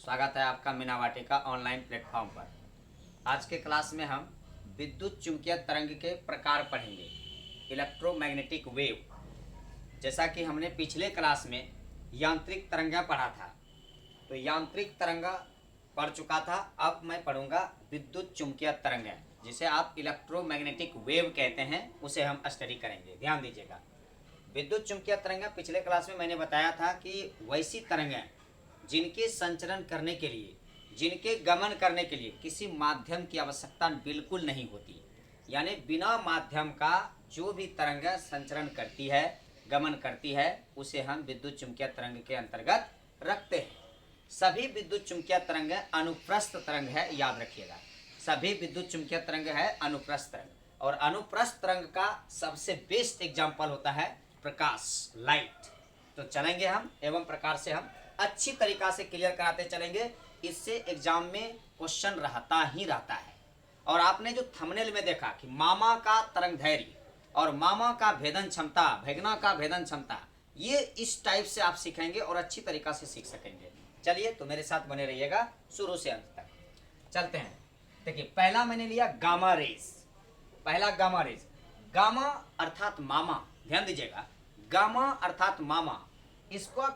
स्वागत है आपका मीना वाटिका ऑनलाइन प्लेटफॉर्म पर। आज के क्लास में हम विद्युत चुंबकीय तरंग के प्रकार पढ़ेंगे, इलेक्ट्रोमैग्नेटिक वेव। जैसा कि हमने पिछले क्लास में यांत्रिक तरंगा पढ़ा था, तो यांत्रिक तरंगा पढ़ चुका था। अब मैं पढ़ूंगा विद्युत चुंबकीय तरंग, जिसे आप इलेक्ट्रोमैग्नेटिक वेव कहते हैं, उसे हम स्टडी करेंगे। ध्यान दीजिएगा, विद्युत चुंबकीय तरंग पिछले क्लास में मैंने बताया था कि वैसी तरंगें जिनके संचरण करने के लिए, जिनके गमन करने के लिए किसी माध्यम की आवश्यकता बिल्कुल नहीं होती, यानी बिना माध्यम का जो भी तरंग संचरण करती है, गमन करती है, उसे हम विद्युत चुंबकीय तरंग के अंतर्गत रखते हैं। सभी विद्युत चुंबकीय तरंग अनुप्रस्थ तरंग है, याद रखिएगा। सभी विद्युत चुंबकीय तरंग है अनुप्रस्थ तरंग, और अनुप्रस्थ तरंग का सबसे बेस्ट एग्जाम्पल होता है प्रकाश, लाइट। तो चलेंगे हम एवं प्रकार से हम अच्छी तरीका से क्लियर कराते चलेंगे। इससे एग्जाम में क्वेश्चन रहता ही रहता है। और आपने जो थंबनेल में देखा कि मामा का तरंग धैर्य और मामा का भेदन क्षमता, भेगना का भेदन क्षमता, ये इस टाइप से आप सीखेंगे और अच्छी तरीका से सीख सकेंगे। चलिए, तो मेरे साथ बने रहिएगा शुरू से अंत तक। चलते हैं। देखिए, पहला मैंने लिया गामा रेज। पहला गामा रेज, गामा अर्थात मामा। ध्यान दीजिएगा, गामा अर्थात मामा, इसको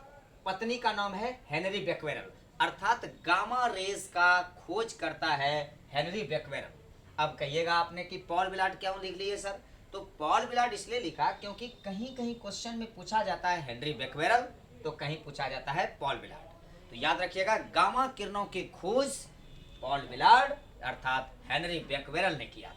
पत्नी का नाम है हेनरी बेक्वेरेल, अर्थात गामा रेज का खोज करता है हेनरी बेक्वेरेल। अब कहिएगा आपने कि पॉल विलार्ड क्यों लिख लिए सर? तो पॉल विलार्ड इसलिए लिखा क्योंकि कहीं कहीं क्वेश्चन में पूछा जाता है हेनरी बेक्वेरेल, तो कहीं पूछा जाता है पॉल विलार्ड। तो याद रखिएगा, गामा किरणों की खोज पॉल विलार्ड अर्थात हेनरी बेक्वेरेल ने किया था।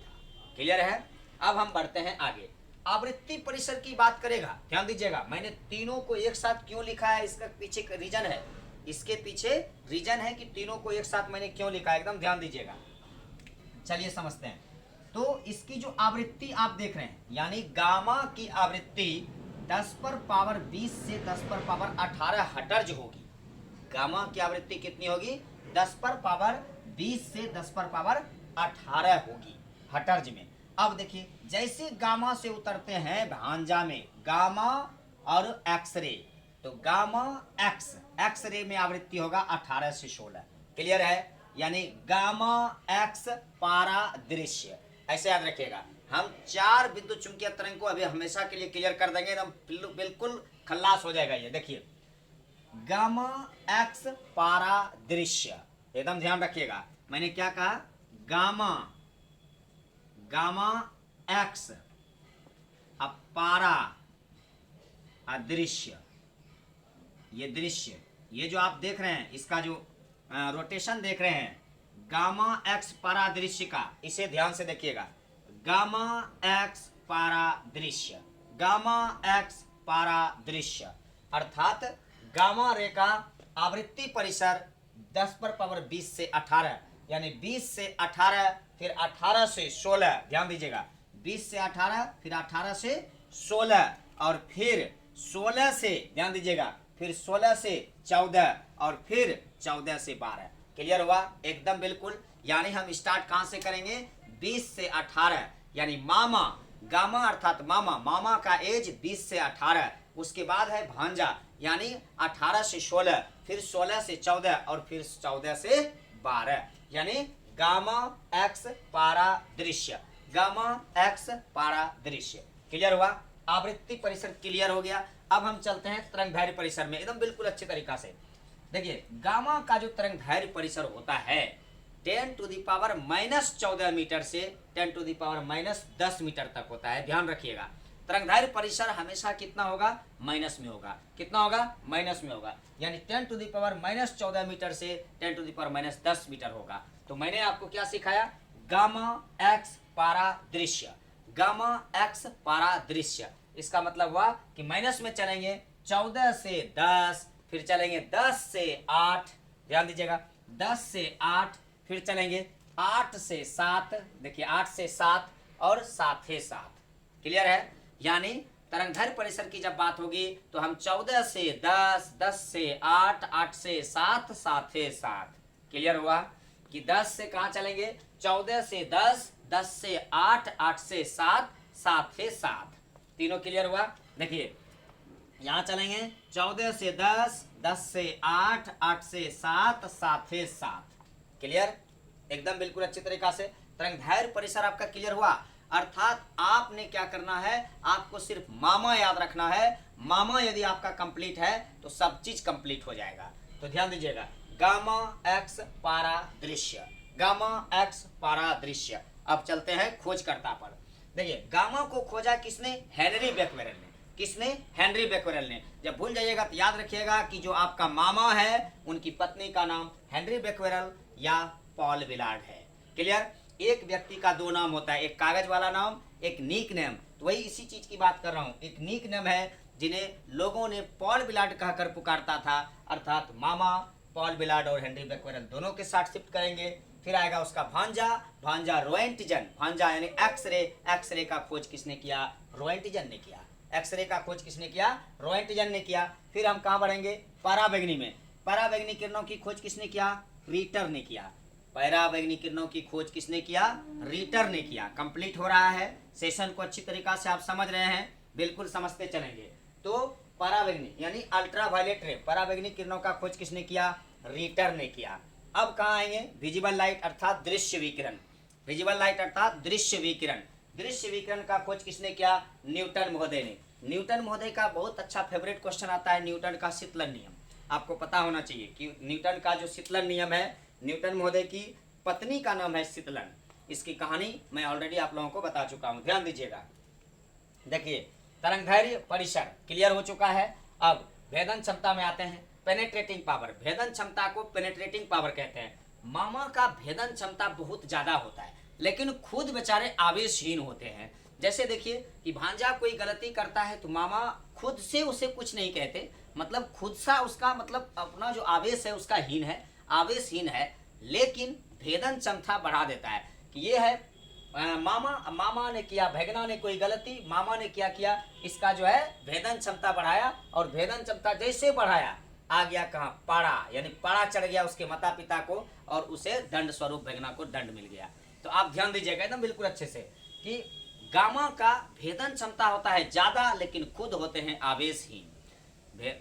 क्लियर है? अब हम बढ़ते हैं आगे। आवृत्ति परिसर की बात करेगा। ध्यान दीजिएगा, मैंने तीनों को एक साथ क्यों लिखा है, इसका पीछे रीजन है। इसके पीछे रीजन है कि तीनों को एक साथ मैंने क्यों लिखा है, एकदम ध्यान दीजिएगा। चलिए समझते हैं। तो इसकी जो आवृत्ति आप देख रहे हैं, यानी गामा की आवृत्ति 10⁻20 से 10⁻18 हर्ट्ज होगी। गामा की आवृत्ति कितनी होगी? 10⁻20 से 10⁻18 होगी हर्ट्ज में। अब देखिए, जैसे गामा से उतरते हैं भांजा में, गामा और एक्सरे, तो गामा एक्सरे में आवृत्ति होगा 18 से 16। क्लियर है? यानी गामा एक्स पारादृश्य, ऐसे याद रखिएगा। हम 4 विद्युत चुंबकीय तरंग को अभी हमेशा के लिए क्लियर कर देंगे, एकदम बिल्कुल खल्लास हो जाएगा ये। देखिए, गामा एक्स पारादृश्य, एकदम ध्यान रखिएगा। मैंने क्या कहा? गामा एक्स अपारा अदृश्य, ये दृश्य, ये जो आप देख रहे हैं, इसका जो रोटेशन देख रहे हैं, गामा एक्स पारादृश्य का, इसे ध्यान से देखिएगा। गामा एक्स पारादृश्य, गामा एक्स पारादृश्य, अर्थात गामा रे का आवृत्ति परिसर 10⁻20 से 18, यानी 20 से 18, फिर 18 से 16। ध्यान दीजिएगा, 20 से 18, फिर 18 से 16, और फिर 16 से, ध्यान दीजिएगा, फिर 16 से 14, और फिर 14 से 12। क्लियर हुआ? एकदम बिल्कुल। यानी हम स्टार्ट कहां से करेंगे? 20 से 18, यानी मामा, गामा अर्थात मामा, मामा का एज 20 से 18, उसके बाद है भांजा, यानी 18 से 16, फिर 16 से 14, और फिर 14 से 12, यानी गामा एक्स पारादृश्य, गामा एक्स पारादृश्य। क्लियर हुआ? आवृत्ति परिसर क्लियर हो गया। अब हम चलते हैं तरंगदैर्घ्य परिसर में, एकदम बिल्कुल अच्छी तरीका से। देखिए, गामा का जो तरंगदैर्घ्य परिसर होता है 10⁻⁻14 मीटर से 10⁻⁻10 मीटर तक होता है। ध्यान रखिएगा, तरंगदैर्घ्य परिसर हमेशा कितना होगा? माइनस में होगा। कितना होगा? माइनस में होगा, यानी 10⁻⁻14 मीटर से 10⁻⁻10 मीटर होगा। तो मैंने आपको क्या सिखाया? गामा एक्स पारादृश्य, गामा एक्स पारादृश्य। इसका मतलब हुआ कि माइनस में चलेंगे 14 से 10, फिर चलेंगे 10 से 8, ध्यान दीजिएगा, 10 से 8, फिर चलेंगे 8 से 7, देखिए 8 से 7, और 7 से 7। क्लियर है? यानी तरंगदैर्घ्य परिसर की जब बात होगी तो हम 14 से 10, 10 से 8, 8 से 7, 7 से 7। क्लियर हुआ कि 10 से कहाँ चलेंगे? 14 से 10, 10 से 8, 8 से 7, 7 से 7। तीनों क्लियर हुआ? देखिए, यहाँ चलेंगे 14 से 10, 10 से 8, 8 से 7, 7 से 7। क्लियर? एकदम बिल्कुल अच्छी तरीका से तरंगदैर्घ्य परिसर आपका क्लियर हुआ। अर्थात आपने क्या करना है, आपको सिर्फ मामा याद रखना है। मामा यदि आपका कंप्लीट है तो सब चीज कंप्लीट हो जाएगा। तो ध्यान दीजिएगा, गामा एक्स पारादृश्य, गामा एक्स पारादृश्य। अब चलते हैं खोजकर्ता पर। देखिए, गामा को खोजा किसने? हेनरी बेक्वेरेल ने। किसने? हेनरी बेक्वेरेल ने। जब भूल जाइएगा तो याद रखिएगा कि जो आपका मामा है उनकी पत्नी का नाम हेनरी बेक्वेरेल या पॉल विलार्ड है। क्लियर? एक व्यक्ति का दो नाम होता है, एक कागज वाला नाम, एक निक नेम। तो वही इसी चीज की बात कर रहा हूं। एक निक नेम है जिन्हें लोगों ने पॉल विलार्ड कहकर पुकारता था। अर्थात मामा पॉल विलार्ड और हेनरी बेक्वेरेल दोनों के साथ शिफ्ट करेंगे। फिर आएगा उसका भांजा, भांजा रोएंटजन। भांजा यानी एक्सरे, एक्सरे का खोज किसने किया? रोएंटजन ने किया। एक्सरे का खोज किसने किया? रोएंटजन ने किया। फिर हम कहाँ बढ़ेंगे? पराबैंगनी में। पराबैंगनी किरणों की खोज किसने किया? रीटर ने किया। पराबैंगनी किरणों की खोज किसने किया? रीटर ने किया। कंप्लीट हो रहा है। सेशन को अच्छी तरीका से आप समझ रहे हैं, बिल्कुल समझते चलेंगे। तो पराबैंगनी यानी अल्ट्रावायलेट रे, पराबैंगनी किरणों का खोज किसने किया? रीटर ने किया। अब कहाँ आएंगे? विजिबल लाइट अर्थात दृश्य विकिरण। विजिबल लाइट अर्थात दृश्य विकिरण। दृश्य विकिरण का खोज किसने किया? न्यूटन महोदय ने। न्यूटन महोदय का बहुत अच्छा फेवरेट क्वेश्चन आता है, न्यूटन का शीतलन नियम। आपको पता होना चाहिए कि न्यूटन का जो शीतलन नियम है, न्यूटन महोदय की पत्नी का नाम है शीतलन। इसकी कहानी मैं ऑलरेडी आप लोगों को बता चुका हूं, ध्यान दीजिएगा। देखिए, तरंगदैर्घ्य परिसर क्लियर हो चुका है। अब भेदन क्षमता में आते हैं। पेनेट्रेटिंग पावर, भेदन क्षमता को पेनेट्रेटिंग पावर कहते हैं। मामा का भेदन क्षमता बहुत ज्यादा होता है, लेकिन खुद बेचारे आवेशहीन होते हैं। जैसे देखिए कि भांजा कोई गलती करता है तो मामा खुद से उसे कुछ नहीं कहते, मतलब खुद सा उसका मतलब अपना जो आवेश है उसका हीन है, आवेशहीन है, लेकिन भेदन क्षमता बढ़ा देता है कि ये है मामा ने किया, भैगना ने कोई गलती, मामा ने क्या किया, इसका जो है भेदन क्षमता बढ़ाया, और भेदन क्षमता जैसे बढ़ाया आ गया कहाँ? पाड़ा, यानी पाड़ा चढ़ गया उसके माता पिता को, और उसे दंड स्वरूप भैगना को दंड मिल गया। तो आप ध्यान दीजिएगा एकदम बिल्कुल अच्छे से कि गामा का भेदन क्षमता होता है ज्यादा, लेकिन खुद होते हैं आवेशहीन।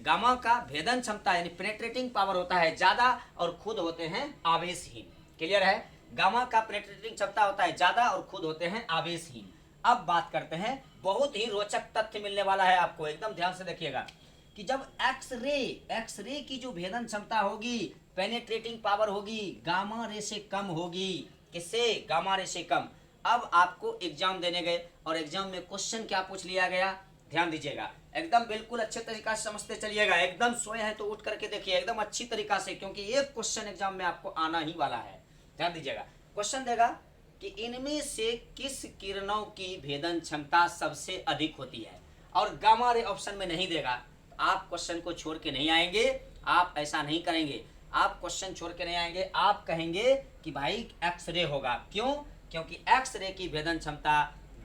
गामा का भेदन क्षमता यानी पेनेट्रेटिंग पावर होता है ज्यादा और खुद होते हैं आवेशहीन। क्लियर है? गामा का पेनेट्रेटिंग क्षमता होता है ज्यादा और खुद होते हैं आवेशहीन। अब बात करते हैं, बहुत ही रोचक तथ्य मिलने वाला है आपको, एकदम ध्यान से देखिएगा कि जब एक्सरे की जो भेदन क्षमता होगी, पेनेट्रेटिंग पावर होगी, गामा रे से कम होगी। किससे? गामा रे से कम। अब आपको एग्जाम देने गए और एग्जाम में क्वेश्चन क्या पूछ लिया गया, ध्यान दीजिएगा, एकदम बिल्कुल अच्छे तरीका से समझते चलिएगा। एकदम सोए हैं तो उठ करके देखिए एकदम अच्छी तरीका से, क्योंकि एक क्वेश्चन एग्जाम में आपको आना ही वाला है। ध्यान दीजिएगा, क्वेश्चन देगा कि इनमें से किस किरणों की भेदन क्षमता सबसे अधिक होती है, और गामा रे ऑप्शन में नहीं देगा। आप क्वेश्चन को छोड़ के नहीं आएंगे, आप ऐसा नहीं करेंगे, आप क्वेश्चन छोड़ के नहीं आएंगे, आप कहेंगे कि भाई एक्सरे होगा। क्यों? क्योंकि एक्सरे की भेदन क्षमता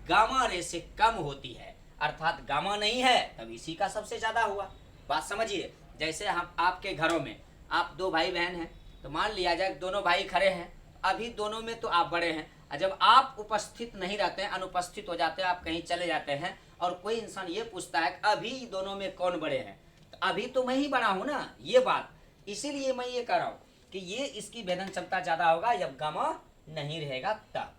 गामा रे से कम होती है, अर्थात गामा नहीं है तब इसी का सबसे ज्यादा हुआ। बात समझिए, जैसे हम आपके घरों में आप दो भाई बहन हैं, तो मान लिया जाए दोनों भाई खड़े हैं, अभी दोनों में तो आप बड़े हैं, और जब आप उपस्थित नहीं रहते हैं, अनुपस्थित हो जाते हैं, आप कहीं चले जाते हैं, और कोई इंसान ये पूछता है कि अभी दोनों में कौन बड़े हैं, तो अभी तो मैं ही बड़ा हूं ना, ये बात। इसीलिए मैं ये कह रहा हूं कि ये इसकी भेदन क्षमता ज्यादा होगा जब गामा नहीं रहेगा तब।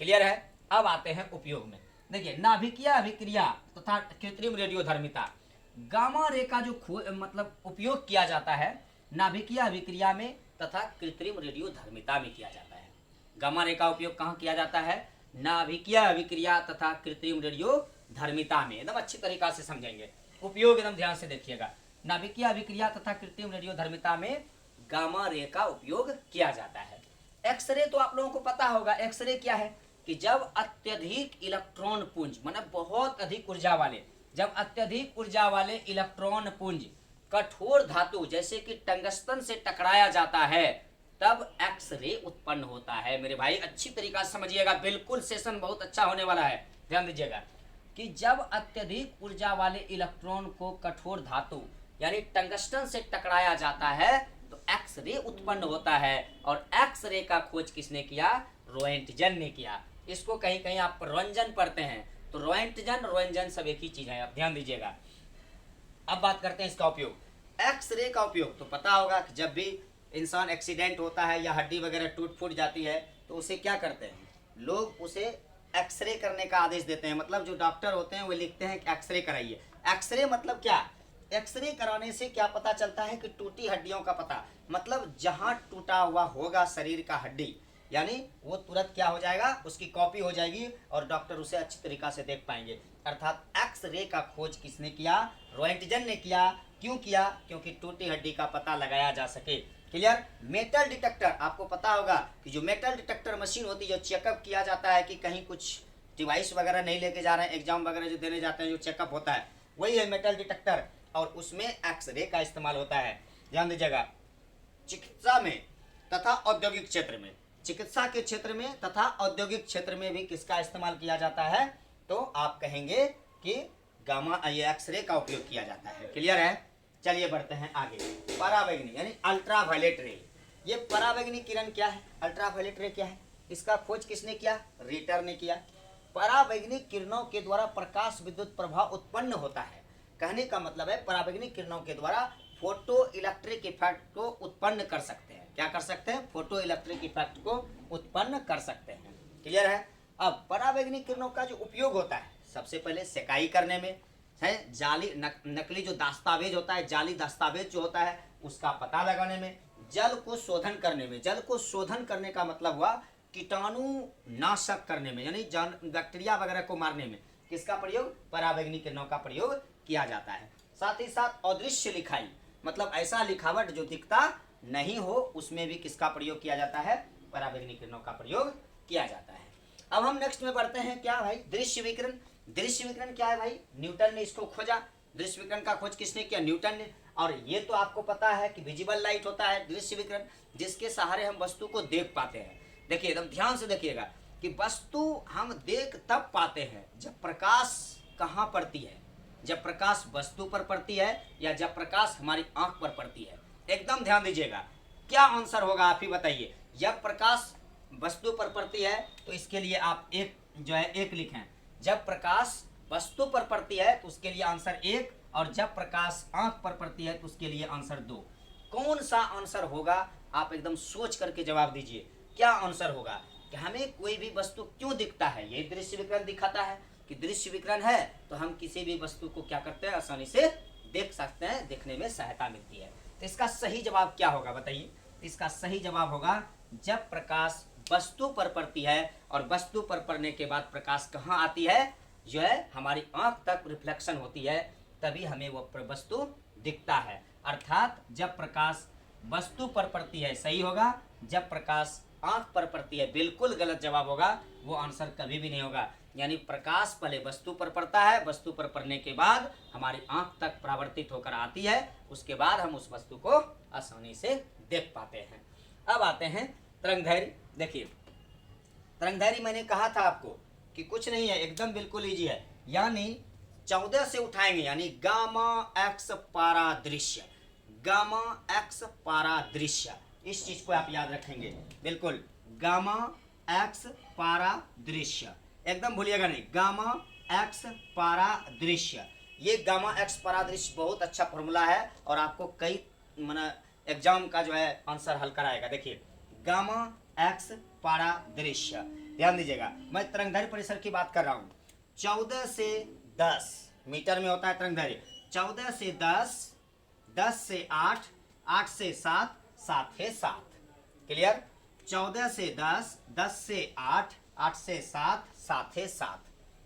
क्लियर है? अब आते हैं उपयोग में। देखिए, नाभिकीय अभिक्रिया तथा कृत्रिम रेडियोधर्मिता, गामा रे का जो मतलब उपयोग किया जाता है नाभिकीय अभिक्रिया में तथा कृत्रिम रेडियोधर्मिता में किया जाता है। गामा रे का उपयोग कहाँ किया जाता है? नाभिकीय अभिक्रिया तथा कृत्रिम रेडियोधर्मिता में। एकदम अच्छी तरीका से समझेंगे, उपयोग एकदम ध्यान से देखिएगा। नाभिकीय अभिक्रिया तथा कृत्रिम रेडियोधर्मिता में गामा रे का उपयोग किया जाता है। एक्सरे तो आप लोगों को पता होगा, एक्सरे क्या है कि जब अत्यधिक इलेक्ट्रॉन पुंज, मतलब बहुत अधिक ऊर्जा वाले, जब अत्यधिक ऊर्जा वाले इलेक्ट्रॉन पुंज कठोर धातु जैसे कि टंगस्टन से टकराया जाता है, तब एक्सरे उत्पन्न होता है। मेरे भाई अच्छी तरीका से समझिएगा, बिल्कुल सेशन बहुत अच्छा होने वाला है। ध्यान दीजिएगा कि जब अत्यधिक ऊर्जा वाले इलेक्ट्रॉन को कठोर धातु यानी टंगस्टन से टकराया जाता है तो एक्सरे उत्पन्न होता है, और एक्सरे का खोज किसने किया? रोएंटजन ने किया। इसको कहीं कहीं आप रोएंटजन पढ़ते हैं, तो रोएंटजन रोएंटजन सब एक ही चीज है, आप ध्यान दीजिएगा। अब बात करते हैं इसका उपयोग। एक्सरे का उपयोग तो पता होगा कि जब भी इंसान एक्सीडेंट होता है या हड्डी वगैरह टूट फूट जाती है तो उसे क्या करते हैं, लोग उसे एक्सरे करने का आदेश देते हैं। मतलब जो डॉक्टर होते हैं वो लिखते हैं कि एक्सरे कराइए। एक्सरे मतलब क्या, एक्सरे कराने से क्या पता चलता है कि टूटी हड्डियों का पता, मतलब जहां टूटा हुआ होगा शरीर का हड्डी, यानी वो तुरंत क्या हो जाएगा, उसकी कॉपी हो जाएगी और डॉक्टर उसे अच्छी तरीका से देख पाएंगे। अर्थात एक्सरे का खोज किसने किया, रोएंटजन ने किया। क्यों किया, क्योंकि टूटी हड्डी का पता लगाया जा सके। क्लियर। मेटल डिटेक्टर, आपको पता होगा कि जो मेटल डिटेक्टर मशीन होती है, जो चेकअप किया जाता है कि कहीं कुछ डिवाइस वगैरह नहीं लेके जा रहे हैं, एग्जाम वगैरह जो देने जाते हैं, जो चेकअप होता है वही है मेटल डिटेक्टर, और उसमें एक्सरे का इस्तेमाल होता है। ध्यान दीजिएगा, चिकित्सा में तथा औद्योगिक क्षेत्र में, चिकित्सा के क्षेत्र में तथा औद्योगिक क्षेत्र में भी किसका इस्तेमाल किया जाता है, तो आप कहेंगे कि गामा ये एक्सरे का उपयोग किया जाता है। क्लियर है। चलिए बढ़ते हैं आगे। पराबैंगनी यानी अल्ट्रावायलेट रे, ये पराबैंगनी किरण क्या है, अल्ट्रावायलेट रे क्या है, इसका खोज किसने किया, रिटर ने किया। पराबैंगनी किरणों के द्वारा प्रकाश विद्युत प्रभाव उत्पन्न होता है। कहने का मतलब है पराबैंगनी किरणों के द्वारा फोटो इलेक्ट्रिक इफेक्ट को उत्पन्न कर सकते हैं। क्या कर सकते हैं, फोटो इलेक्ट्रिक इफेक्ट को उत्पन्न कर सकते हैं। क्लियर है। अब पराबैंगनी किरणों का जो उपयोग होता है, सबसे पहले सेकाई करने में है, जाली नकली जो दस्तावेज होता है, जाली दस्तावेज जो होता है उसका पता लगाने में, जल को शोधन करने में। जल को शोधन करने का मतलब हुआ कीटाणु नाशक करने में, यानी बैक्टीरिया वगैरह को मारने में किसका प्रयोग, पराबैंगनी किरणों का प्रयोग किया जाता है। साथ ही साथ अदृश्य लिखाई, मतलब ऐसा लिखावट जो दिखता नहीं हो, उसमें भी किसका प्रयोग किया जाता है, पराबैंगनी किरणों का प्रयोग किया जाता है। अब हम नेक्स्ट में बढ़ते हैं, क्या भाई, दृश्य विकिरण। दृश्य विकिरण क्या है भाई, न्यूटन ने इसको खोजा। दृश्य विकिरण का खोज किसने किया, न्यूटन ने। और ये तो आपको पता है कि विजिबल लाइट होता है दृश्य विकिरण, जिसके सहारे हम वस्तु को देख पाते हैं। देखिए एकदम ध्यान से देखिएगा कि वस्तु हम देख तब पाते हैं जब प्रकाश कहाँ पड़ती है, जब प्रकाश वस्तु पर पड़ती है या जब प्रकाश हमारी आंख पर पड़ती है। एकदम ध्यान दीजिएगा, क्या आंसर होगा आप ही बताइए। जब प्रकाश वस्तु पर पड़ती है तो इसके लिए आप एक जो है एक लिखें, जब प्रकाश वस्तु पर पड़ती है तो उसके लिए आंसर 1, और जब प्रकाश आंख पर पड़ती है तो उसके लिए आंसर 2। कौन सा आंसर होगा, आप एकदम सोच करके जवाब दीजिए, क्या आंसर होगा कि हमें कोई भी वस्तु क्यों दिखता है। ये दृश्य विकिरण दिखाता है कि दृश्य विकिरण है तो हम किसी भी वस्तु को क्या करते हैं, आसानी से देख सकते हैं, देखने में सहायता मिलती है। तो इसका सही जवाब क्या होगा बताइए। इसका सही जवाब होगा जब प्रकाश वस्तु पर पड़ती है, और वस्तु पर पड़ने के बाद प्रकाश कहाँ आती है, जो है हमारी आंख तक रिफ्लेक्शन होती है, तभी हमें वो वस्तु दिखता है। अर्थात जब प्रकाश वस्तु पर पड़ती है सही होगा, जब प्रकाश आंख पर पड़ती है बिल्कुल गलत जवाब होगा, वो आंसर कभी भी नहीं होगा। यानी प्रकाश पहले वस्तु पर पड़ता है, वस्तु पर पड़ने के बाद हमारी आंख तक परावर्तित होकर आती है, उसके बाद हम उस वस्तु को आसानी से देख पाते हैं। अब आते हैं तरंगदैर्घ्य। देखिए तरंगदैर्घ्य मैंने कहा था आपको कि कुछ नहीं है, एकदम बिल्कुल इजी है, यानी 14 से उठाएंगे, यानी गामा एक्स पारादृश्य, गामा एक्स पारादृश्य, इस चीज को आप याद रखेंगे बिल्कुल, गामा एक्स पारादृश्य, एकदम भूलिएगा नहीं, गामा एक्स पारादृश्य। ये गामा एक्स पारादृश्य बहुत अच्छा फॉर्मूला है और आपको कई एग्जाम का जो है आंसर हल कराएगा। देखिए गामा एक्स पारादृश्य, ध्यान दीजिएगा, मैं तरंगदैर्घ्य परिसर की बात कर रहा हूँ। 14 से 10 मीटर में होता है तरंगदैर्घ्य, 14 से 10, 10 से 8, 8 से 7, 7 से 7। क्लियर। 14 से 10, 10 से 8, 8 से 7, 7 से 7।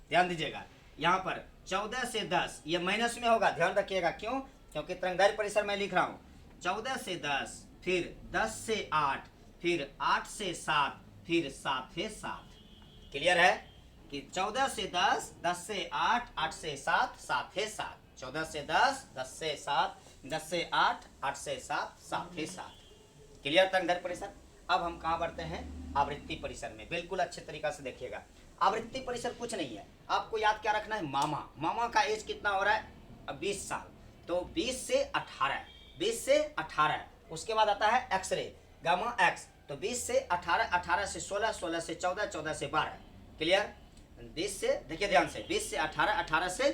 ध्यान दीजिएगा यहाँ पर 14 से 10 ये माइनस में होगा, ध्यान रखिएगा, क्यों, क्योंकि तरंगदैर्घ्य परिसर मैं लिख रहा हूँ। 14 से 10, फिर 10 से 8, फिर 8 से 7, फिर 7 से 7। क्लियर है कि 14 से 10, 10 से 8, 8 से 7, 7 से 7, 14 से 10, 10 से 7, 10 से 8, 8 से 7, 7 से 7। क्लियर तरंगदैर्घ्य परिसर। अब हम कहाँ बढ़ते हैं, आवृत्ति परिसर में। बिल्कुल अच्छे तरीका से देखिएगा, आवृत्ति परिसर कुछ नहीं है, आपको याद क्या रखना है, मामा। मामा का एज कितना हो रहा है, 20 साल, तो 20 से 18, 20 से 18। उसके बाद आता है एक्सरे गामा एक्स, तो 20 से 18, 18 से 16, 16 से 14, 14 से 12। क्लियर। 20 से, देखिए ध्यान से, 20 से 18, 18 से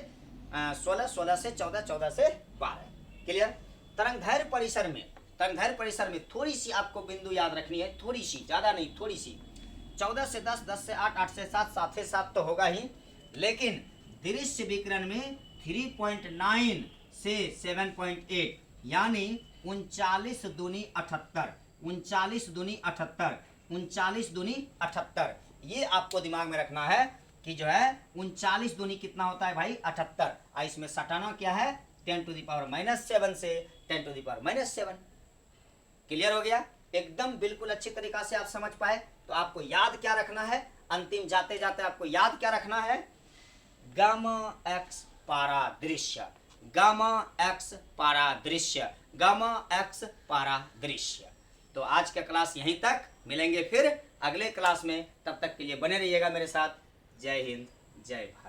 16, 16 से 14, 14 से 12। क्लियर। तरंगदैर्घ्य परिसर में थोड़ी सी आपको बिंदु याद रखनी है, थोड़ी सी, ज्यादा नहीं, थोड़ी सी। 14 से 10, 10 से 8, 8 से 7, 7 से 7 तो होगा ही, लेकिन दृश्य विकिरण में 3.9 से 7.8 यानी 39 दूनी 78, 39 दूनी 78, 39 दूनी 78। ये आपको दिमाग में रखना है कि जो है 39 दूनी कितना होता है भाई, 78। और इसमें सटाना क्या है, 10⁻⁻7 से 10⁻⁻7। क्लियर हो गया? एकदम बिल्कुल अच्छी तरीका से आप समझ पाए। तो आपको याद क्या रखना है, अंतिम जाते जाते आपको याद क्या रखना है, गामा एक्स पारादृश्य, गामा एक्स पारादृश्य, गामा एक्स पारादृश्य। तो आज का क्लास यहीं तक, मिलेंगे फिर अगले क्लास में, तब तक के लिए बने रहिएगा मेरे साथ। जय हिंद, जय भारत।